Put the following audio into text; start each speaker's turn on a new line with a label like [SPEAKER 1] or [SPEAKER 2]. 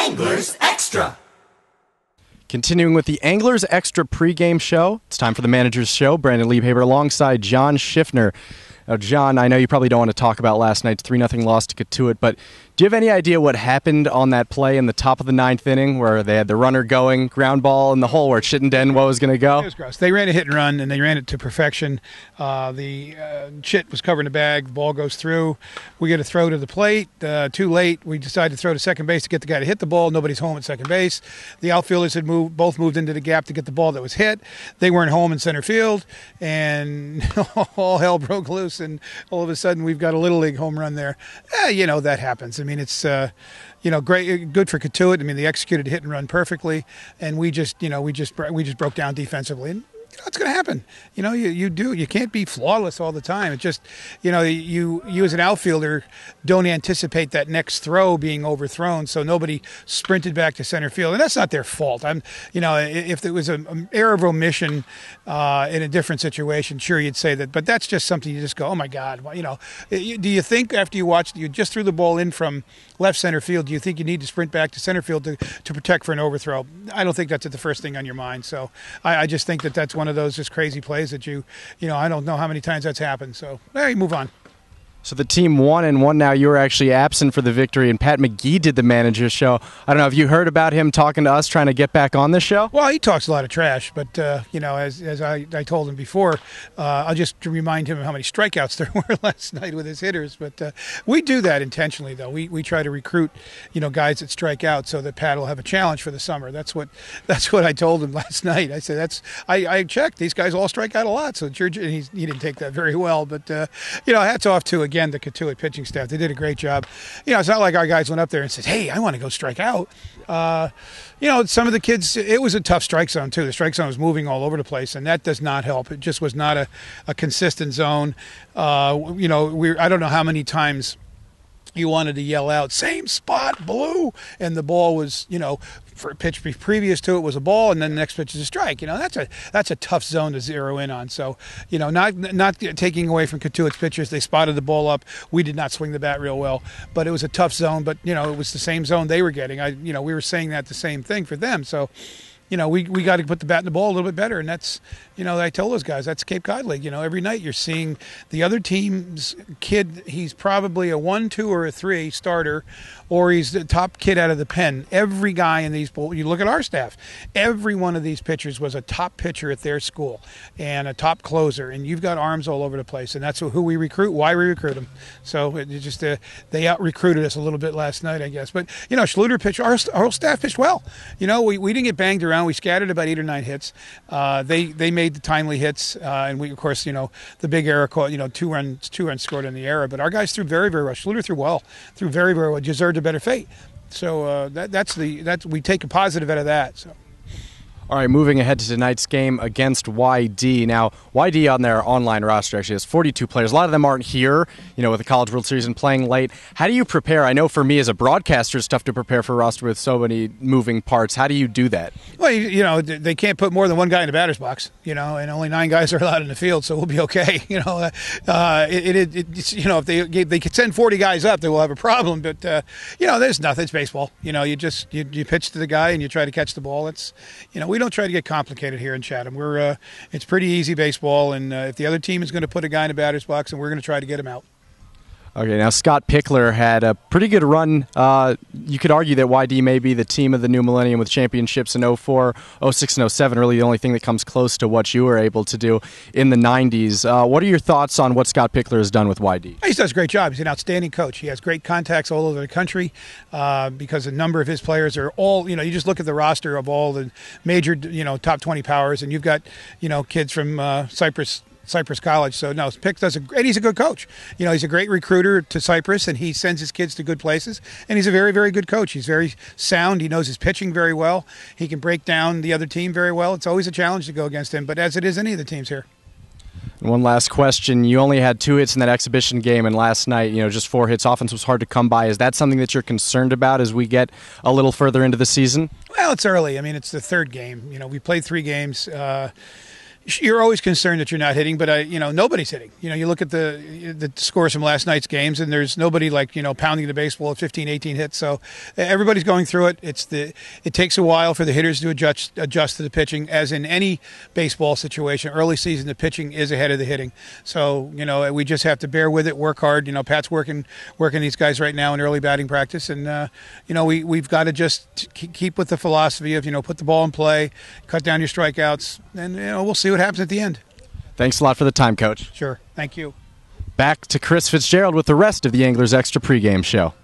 [SPEAKER 1] Anglers Extra.
[SPEAKER 2] Continuing with the Anglers Extra pregame show, it's time for the Manager's Show. Brandon Liebhaber alongside John Schiffner. Now, John, I know you probably don't want to talk about last night's 3-0 loss to Cotuit, but do you have any idea what happened on that play in the top of the ninth inning where they had the runner going, ground ball in the hole where Chittenden was going to go?
[SPEAKER 3] It was gross. They ran a hit and run, and they ran it to perfection. The Chit was covering the bag. The ball goes through. We get a throw to the plate. Too late. We decide to throw to second base to get the guy to hit the ball. Nobody's home at second base. The outfielders had both moved into the gap to get the ball that was hit. They weren't home in center field, and all hell broke loose, and all of a sudden we've got a Little League home run there. That happens. I mean, it's great, good for Cotuit. I mean, they executed a hit and run perfectly, and we just broke down defensively. And it's going to happen. You can't be flawless all the time. It just, you as an outfielder don't anticipate that next throw being overthrown, so nobody sprinted back to center field, and that's not their fault. If it was an error of omission in a different situation, sure, you'd say that, but that's just something you just go, oh my God. Do you think after you just threw the ball in from left center field, do you think you need to sprint back to center field to protect for an overthrow? I don't think that's the first thing on your mind. So I just think that's one of those just crazy plays that I don't know how many times that's happened. So you move on.
[SPEAKER 2] So the team 1-1 now. You were actually absent for the victory, and Pat McGee did the Manager's Show. I don't know, have you heard about him talking to us, trying to get back on the show?
[SPEAKER 3] Well, he talks a lot of trash, but, as I told him before, I'll just remind him of how many strikeouts there were last night with his hitters. But we do that intentionally, though. We try to recruit, guys that strike out so that Pat will have a challenge for the summer. That's what I told him last night. I said, I checked. These guys all strike out a lot, so he didn't take that very well. But, hats off to, again, the Cotuit pitching staff. They did a great job. It's not like our guys went up there and said, hey, I want to go strike out. Some of the kids, it was a tough strike zone too. The strike zone was moving all over the place, and that does not help. It just was not a consistent zone. I don't know how many times you wanted to yell out, same spot, blue, and the ball was, for a pitch previous to it was a ball, and then the next pitch is a strike. That's a tough zone to zero in on. So, not taking away from Cotuit's pitchers, they spotted the ball up. We did not swing the bat real well, but it was a tough zone. But it was the same zone they were getting. We were saying that the same thing for them. So, we got to put the bat in the ball a little bit better, and that's, I tell those guys, that's Cape Cod League. Every night you're seeing the other team's kid, he's probably a 1, 2, or a 3 starter, or he's the top kid out of the pen. Every guy in these, you look at our staff, every one of these pitchers was a top pitcher at their school and a top closer, and you've got arms all over the place, and that's who we recruit, why we recruit them. So it just they out-recruited us a little bit last night, I guess. But, Schluter pitched, our whole staff pitched well. We didn't get banged around. We scattered about 8 or 9 hits. They made the timely hits, and we, of course, the big error caught, 2 runs scored in the error. But our guys threw very, very well. Schluter threw very, very well. Deserved a better fate. So we take a positive out of that. So.
[SPEAKER 2] All right, moving ahead to tonight's game against YD. Now, YD on their online roster actually has 42 players. A lot of them aren't here, with the College World Series and playing late. How do you prepare? I know for me as a broadcaster, it's tough to prepare for a roster with so many moving parts. How do you do that?
[SPEAKER 3] Well, they can't put more than one guy in the batter's box, and only 9 guys are allowed in the field, so we'll be okay. If they could send 40 guys up, they will have a problem. But there's nothing. It's baseball. You pitch to the guy and you try to catch the ball. It's we don't try to get complicated here in Chatham. It's pretty easy baseball, and if the other team is going to put a guy in the batter's box, and we're going to try to get him out.
[SPEAKER 2] Okay, now Scott Pickler had a pretty good run. You could argue that YD may be the team of the new millennium with championships in 04, 06, and 07, really the only thing that comes close to what you were able to do in the 90s. What are your thoughts on what Scott Pickler has done with YD?
[SPEAKER 3] He does a great job. He's an outstanding coach. He has great contacts all over the country because a number of his players are all, you just look at the roster of all the major, top 20 powers, and you've got, kids from Cypress College. So no, Pick does and he's a good coach. He's a great recruiter to Cypress, and he sends his kids to good places. And he's a very, very good coach. He's very sound. He knows his pitching very well. He can break down the other team very well. It's always a challenge to go against him, but as it is any of the teams here.
[SPEAKER 2] And one last question. You only had 2 hits in that exhibition game, and last night, just 4 hits. Offense was hard to come by. Is that something that you're concerned about as we get a little further into the season?
[SPEAKER 3] Well, it's early. I mean, it's the 3rd game. We played 3 games. You're always concerned that you're not hitting, but nobody's hitting. You look at the scores from last night's games, and there's nobody pounding the baseball at 15, 18 hits. So everybody's going through it. It takes a while for the hitters to adjust to the pitching, as in any baseball situation. Early season, the pitching is ahead of the hitting. So we just have to bear with it, work hard. Pat's working these guys right now in early batting practice, and we've got to just keep with the philosophy of put the ball in play, cut down your strikeouts, and we'll see what happens at the end.
[SPEAKER 2] Thanks a lot for the time, Coach.
[SPEAKER 3] Sure. Thank you.
[SPEAKER 2] Back to Chris Fitzgerald with the rest of the Anglers Extra pregame show.